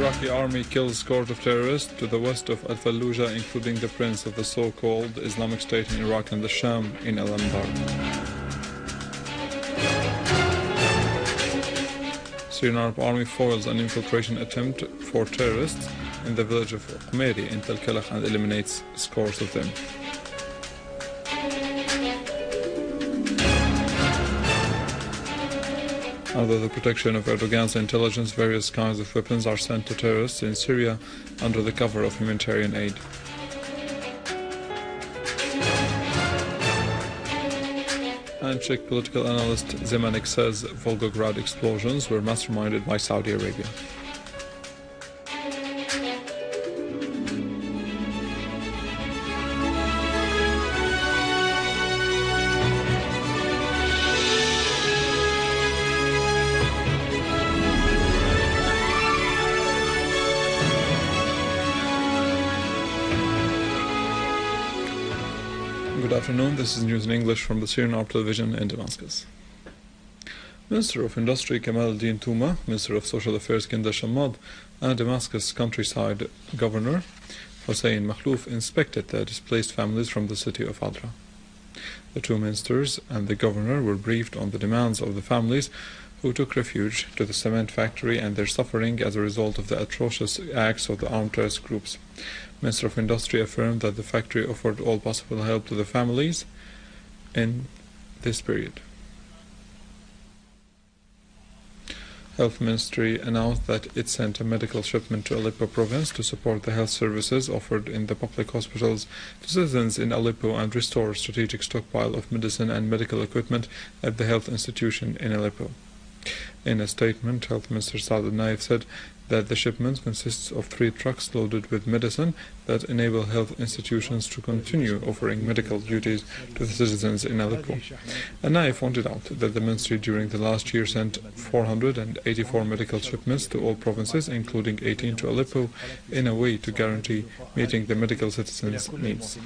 Iraqi army kills scores of terrorists to the west of Al-Fallujah, including the prince of the so-called Islamic State in Iraq and the Sham in Al-Anbar. Syrian Arab army foils an infiltration attempt for terrorists in the village of Qumeri in Tel Kalakh and eliminates scores of them. Under the protection of Erdogan's intelligence, various kinds of weapons are sent to terrorists in Syria under the cover of humanitarian aid. And Czech political analyst Zemanek says Volgograd explosions were masterminded by Saudi Arabia. Good afternoon, this is news in English from the Syrian Arab television in Damascus. Minister of Industry Kamal al-Din Touma, Minister of Social Affairs Kinda Shammad, and Damascus countryside Governor Hossein Makhlouf inspected the displaced families from the city of Adra. The two ministers and the governor were briefed on the demands of the families who took refuge to the cement factory and their suffering as a result of the atrocious acts of the armed terrorist groups. Minister of Industry affirmed that the factory offered all possible help to the families in this period. Health Ministry announced that it sent a medical shipment to Aleppo province to support the health services offered in the public hospitals to citizens in Aleppo and restore a strategic stockpile of medicine and medical equipment at the health institution in Aleppo. In a statement, Health Minister Saad al-Naif said that the shipment consists of 3 trucks loaded with medicine that enable health institutions to continue offering medical duties to the citizens in Aleppo. Al-Naif pointed out that the ministry during the last year sent 484 medical shipments to all provinces, including 18 to Aleppo, in a way to guarantee meeting the medical citizens' needs.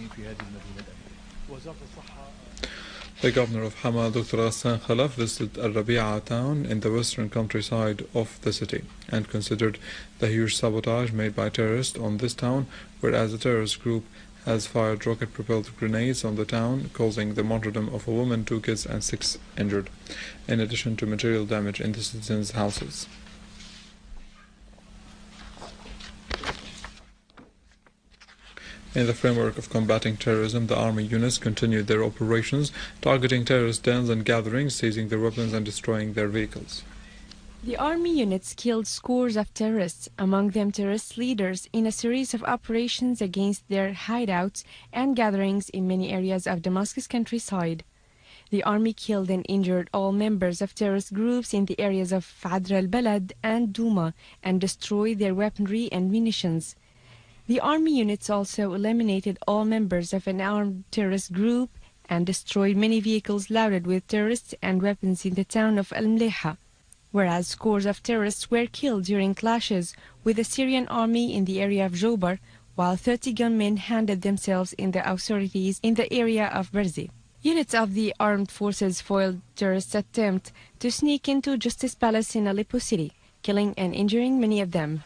The governor of Hama, Dr. Ghassan Khalaf, visited Al-Rabi'a town in the western countryside of the city and considered the huge sabotage made by terrorists on this town, whereas the terrorist group has fired rocket-propelled grenades on the town, causing the martyrdom of a woman, 2 kids and 6 injured, in addition to material damage in the citizens' houses. In the framework of combating terrorism, the army units continued their operations, targeting terrorist dens and gatherings, seizing their weapons and destroying their vehicles. The army units killed scores of terrorists, among them terrorist leaders, in a series of operations against their hideouts and gatherings in many areas of Damascus countryside. The army killed and injured all members of terrorist groups in the areas of Fadr al-Balad and Douma and destroyed their weaponry and munitions. The army units also eliminated all members of an armed terrorist group and destroyed many vehicles loaded with terrorists and weapons in the town of Al-Mleha, whereas scores of terrorists were killed during clashes with the Syrian army in the area of Jobar, while 30 gunmen handed themselves in the authorities in the area of Berzi. Units of the armed forces foiled terrorists' attempt to sneak into Justice Palace in Aleppo City, killing and injuring many of them.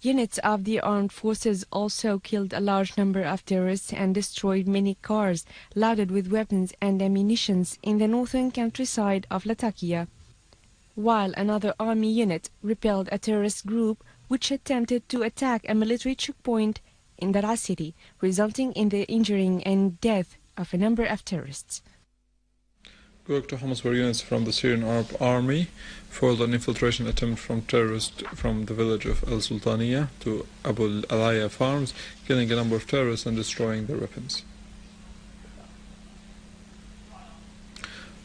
Units of the armed forces also killed a large number of terrorists and destroyed many cars loaded with weapons and ammunition in the northern countryside of Latakia, while another army unit repelled a terrorist group which attempted to attack a military checkpoint in Daraa city, resulting in the injuring and death of a number of terrorists. Going to Homs, where units from the Syrian Arab Army foiled an infiltration attempt from terrorists from the village of Al Sultaniya to Abu Alaya farms, killing a number of terrorists and destroying their weapons.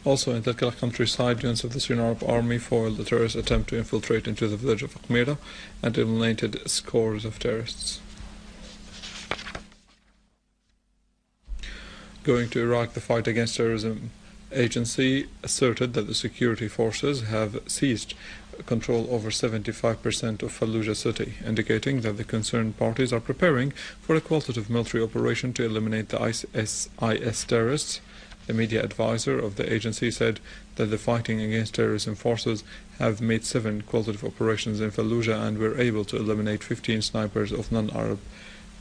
Also in Tel Kalakh countryside, units of the Syrian Arab Army foiled the terrorist attempt to infiltrate into the village of Qumera and eliminated scores of terrorists. Going to Iraq, the fight against terrorism agency asserted that the security forces have seized control over 75% of Fallujah city, indicating that the concerned parties are preparing for a qualitative military operation to eliminate the IS terrorists The media advisor of the agency said that the fighting against terrorism forces have made 7 qualitative operations in Fallujah and were able to eliminate 15 snipers of non-Arab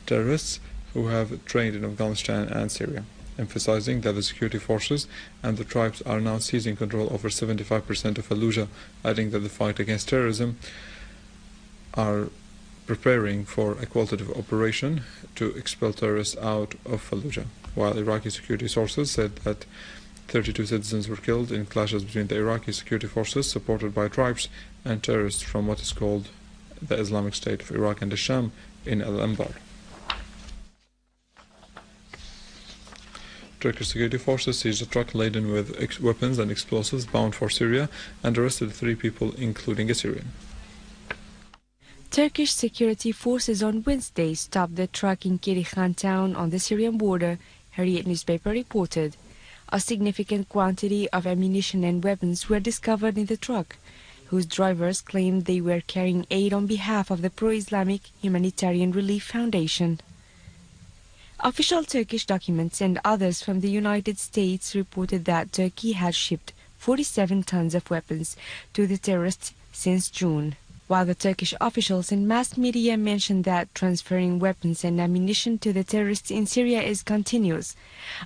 terrorists who have trained in Afghanistan and Syria, emphasizing that the security forces and the tribes are now seizing control over 75% of Fallujah, adding that the fight against terrorism are preparing for a qualitative operation to expel terrorists out of Fallujah, while Iraqi security sources said that 32 citizens were killed in clashes between the Iraqi security forces supported by tribes and terrorists from what is called the Islamic State of Iraq and the Sham in Al-Anbar. Turkish security forces seized a truck laden with weapons and explosives bound for Syria and arrested 3 people, including a Syrian. Turkish security forces on Wednesday stopped the truck in Kirihan town on the Syrian border, Harriet newspaper reported. A significant quantity of ammunition and weapons were discovered in the truck, whose drivers claimed they were carrying aid on behalf of the pro-Islamic Humanitarian Relief Foundation. Official Turkish documents and others from the United States reported that Turkey had shipped 47 tons of weapons to the terrorists since June, while the Turkish officials and mass media mentioned that transferring weapons and ammunition to the terrorists in Syria is continuous,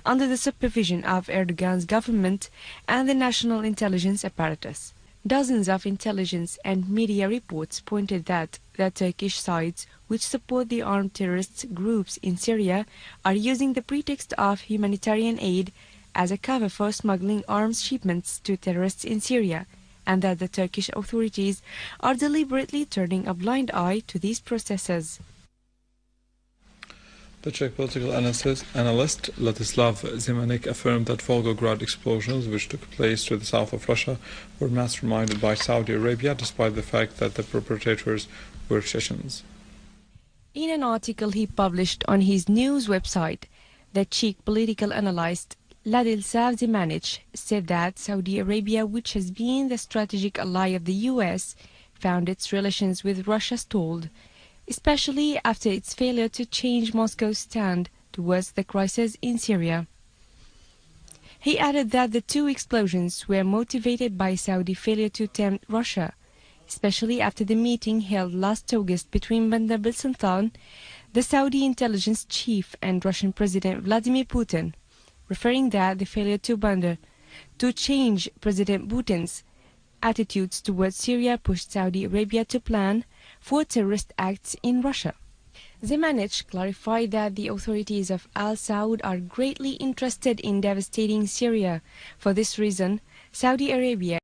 under the supervision of Erdogan's government and the national intelligence apparatus. Dozens of intelligence and media reports pointed that the Turkish sides, which support the armed terrorist groups in Syria, are using the pretext of humanitarian aid as a cover for smuggling arms shipments to terrorists in Syria, and that the Turkish authorities are deliberately turning a blind eye to these processes. The Czech political analyst Ladislav Zemanek affirmed that Volgograd explosions, which took place to the south of Russia, were masterminded by Saudi Arabia, despite the fact that the perpetrators were Chechens. In an article he published on his news website, the Czech political analyst Ladislav Zemanek said that Saudi Arabia, which has been the strategic ally of the US, found its relations with Russia stalled, especially after its failure to change Moscow's stand towards the crisis in Syria. He added that the 2 explosions were motivated by Saudi failure to tempt Russia, especially after the meeting held last August between Bandar Sultan, the Saudi intelligence chief, and Russian President Vladimir Putin, referring that the failure to Bandar to change President Putin's attitudes towards Syria pushed Saudi Arabia to plan for terrorist acts in Russia. Zemanek clarified that the authorities of Al Saud are greatly interested in devastating Syria. For this reason, Saudi Arabia